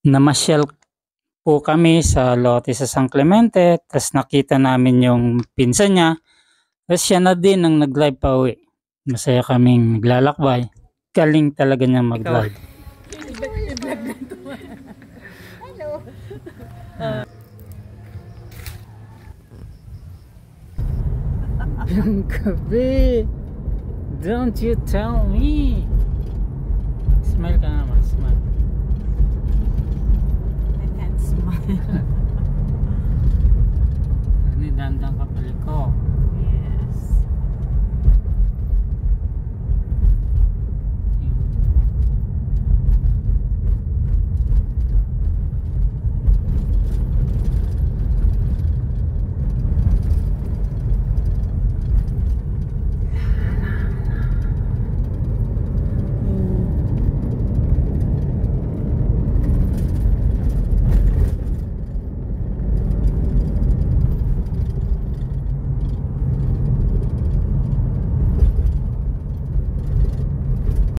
Namasyal po kami sa lote sa San Clemente, tas nakita namin yung pinsan niya. Tas siya na din ang nag-live pa uwi. Masaya kaming naglalakbay. Galing talaga niya mag-live. Hello. Yung gabi. Don't you tell me. Smile ka naman, smile. I can't smile.